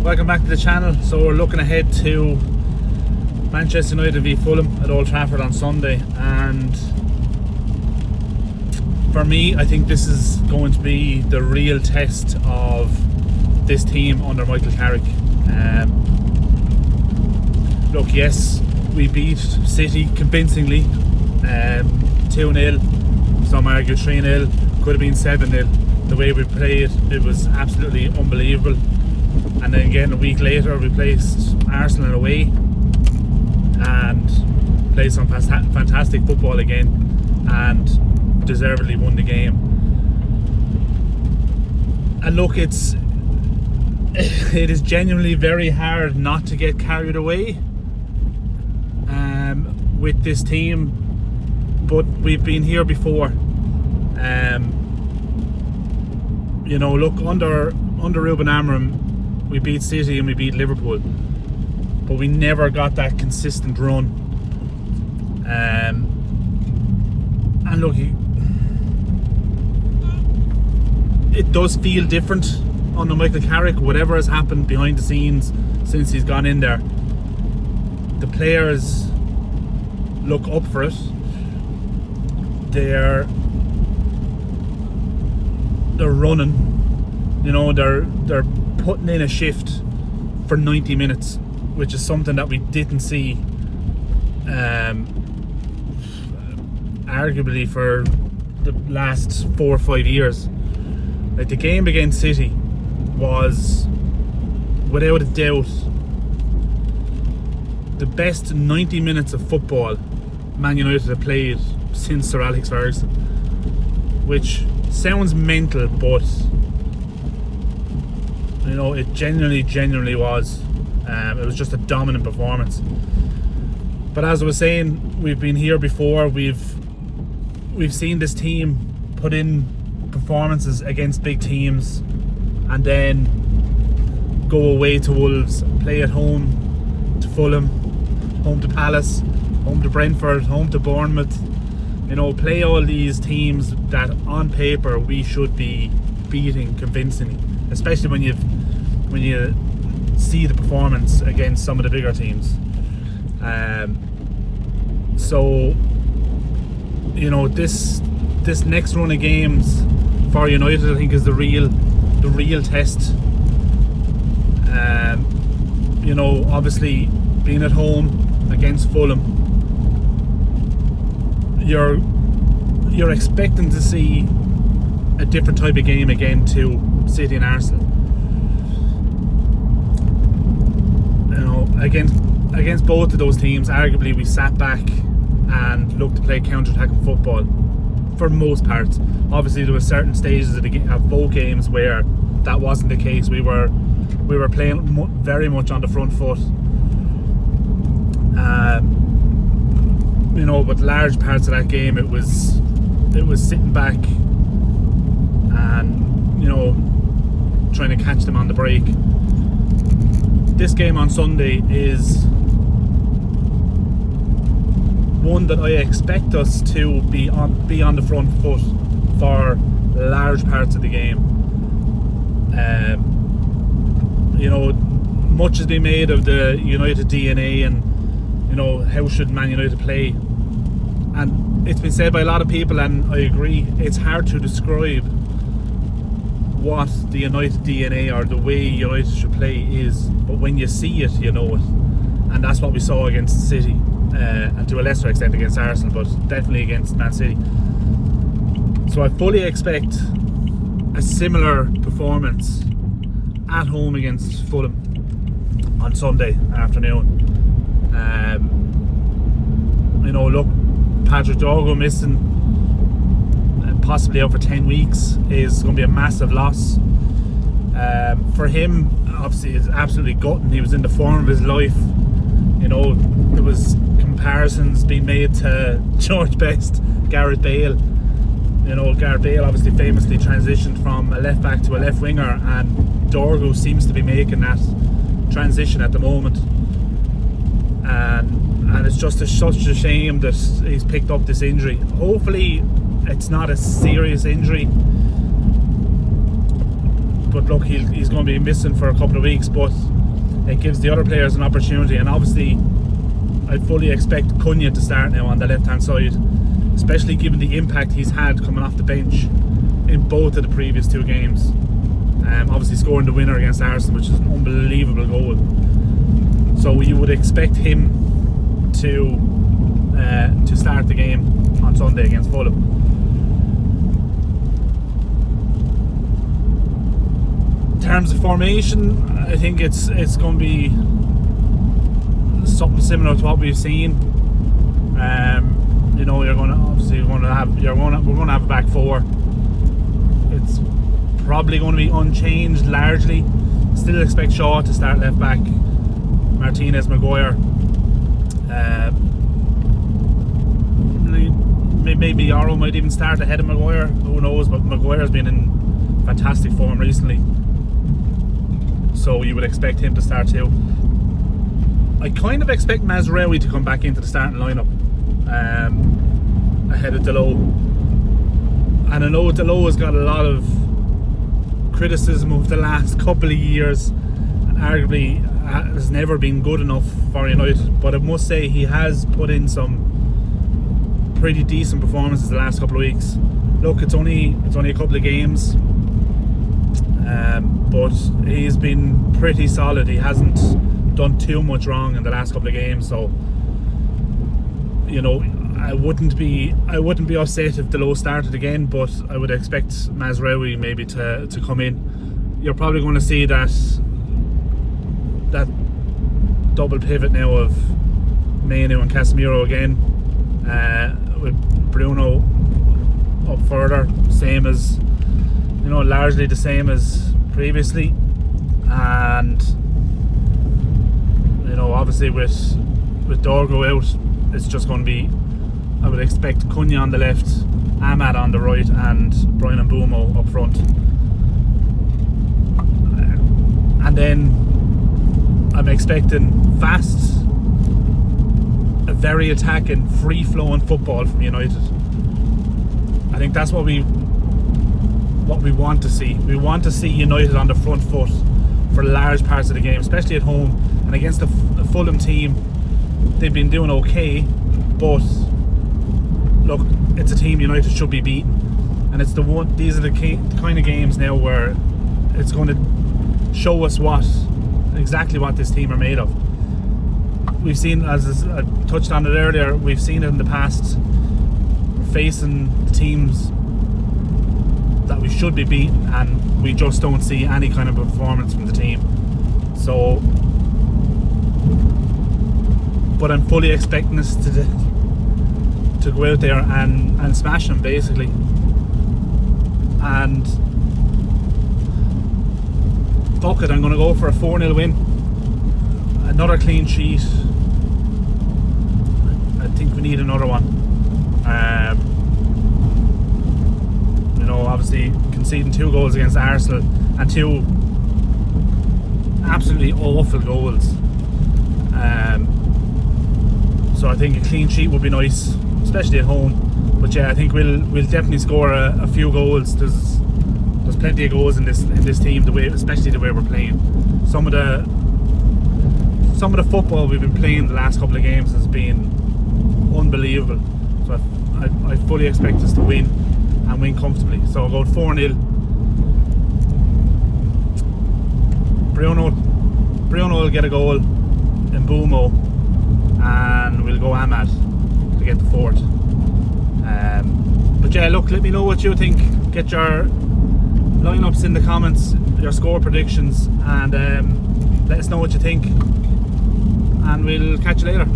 Welcome back to the channel. So we're looking ahead to Manchester United v Fulham at Old Trafford on Sunday, and for me I think this is going to be the real test of this team under Michael Carrick. Look, yes, we beat City convincingly, 2-0, some argue 3-0, could have been 7-0. The way we played, it was absolutely unbelievable. And then again, a week later, we placed Arsenal away and played some fantastic football again, and deservedly won the game. And look, it is genuinely very hard not to get carried away with this team, but we've been here before. You know, look, under Ruben Amorim, we beat City and we beat Liverpool, but we never got that consistent run. And look, it does feel different under Michael Carrick. Whatever has happened behind the scenes since he's gone in there, the players look up for it. They're running, you know, they're putting in a shift for 90 minutes, which is something that we didn't see arguably for the last 4 or 5 years. Like, the game against City was without a doubt the best 90 minutes of football Man United have played since Sir Alex Ferguson, which sounds mental, but you know, it genuinely was. It was just a dominant performance. But as I was saying, we've been here before. We've seen this team put in performances against big teams and then go away to Wolves, play at home to Fulham, home to Palace, home to Brentford, home to Bournemouth. You know, play all these teams that on paper we should be beating convincingly, especially when you see the performance against some of the bigger teams. So you know, this next run of games for United, I think, is the real test. You know, obviously being at home against Fulham, you're expecting to see a different type of game again to City and Arsenal. You know, against both of those teams, arguably we sat back and looked to play counter-attacking football for most parts. Obviously, there were certain stages of both games where that wasn't the case. We were playing very much on the front foot. You know, but large parts of that game, it was sitting back and, you know, trying to catch them on the break. This game on Sunday is one that I expect us to be on the front foot for large parts of the game. You know, much has been made of the United DNA and, you know, how should Man United play, and it's been said by a lot of people, and I agree, it's hard to describe what the United DNA or the way United should play is, but when you see it, you know it. And that's what we saw against City, and to a lesser extent against Arsenal, but definitely against Man City. So I fully expect a similar performance at home against Fulham on Sunday afternoon. You know, look, Patrick Dogo missing and possibly out for 10 weeks is going to be a massive loss. For him, obviously, it's absolutely gutting. He was in the form of his life. You know, there was comparisons being made to George Best, Gareth Bale. You know, Gareth Bale obviously famously transitioned from a left back to a left winger, and Dorgo seems to be making that transition at the moment. And it's just such a shame that he's picked up this injury. Hopefully it's not a serious injury, but look, he's going to be missing for a couple of weeks, but it gives the other players an opportunity. And obviously I fully expect Cunha to start now on the left hand side, especially given the impact he's had coming off the bench in both of the previous 2 games. Obviously scoring the winner against Arsenal, which is an unbelievable goal. So you would expect him to start the game on Sunday against Fulham. In terms of formation, I think it's going to be something similar to what we've seen. You know, we're going to have a back 4. It's probably going to be unchanged largely. Still expect Shaw to start left back, Martinez, Maguire. Maybe Yarrow might even start ahead of Maguire, who knows, but Maguire's been in fantastic form recently, so you would expect him to start too. I kind of expect Mazraoui to come back into the starting lineup ahead of Delot. And I know Delot has got a lot of criticism over the last couple of years and arguably has never been good enough for United, but I must say he has put in some pretty decent performances the last couple of weeks. Look, it's only a couple of games, but he's been pretty solid. He hasn't done too much wrong in the last couple of games, so you know, I wouldn't be upset if Delot started again, but I would expect Mazraoui maybe to come in. You're probably going to see that double pivot now of Mainoo and Casemiro again, with Bruno up further, same as, you know, largely the same as previously. And you know, obviously with Dorgo out, it's just going to be, I would expect Cunha on the left, Ahmad on the right, and Brian Mbeumo up front. And then I'm expecting fast, a very attacking, free-flowing football from United. I think that's what we want to see. We want to see United on the front foot for large parts of the game, especially at home. And against the Fulham team, they've been doing okay, but look, it's a team United should be beaten, and it's these are the kind of games now where it's going to show us exactly what this team are made of. We've seen, as I touched on it earlier, we've seen it in the past. We're facing the teams that we should be beating, and we just don't see any kind of performance from the team. So, but I'm fully expecting us to go out there and smash them, basically. And fuck it, I'm going to go for a 4-0 win. Another clean sheet. I think we need another one. You know, obviously conceding 2 goals against Arsenal and 2 absolutely awful goals. So I think a clean sheet would be nice, especially at home. But yeah, I think we'll definitely score a few goals. There's plenty of goals in this team, especially the way we're playing. Some of the football we've been playing the last couple of games has been unbelievable. So I fully expect us to win, and win comfortably. So I'll go 4-0. Bruno will get a goal, and Mbeumo, and we'll go Ahmad to get the 4th. But yeah, look, let me know what you think. Get your lineups in the comments, your score predictions, and let us know what you think, and we'll catch you later.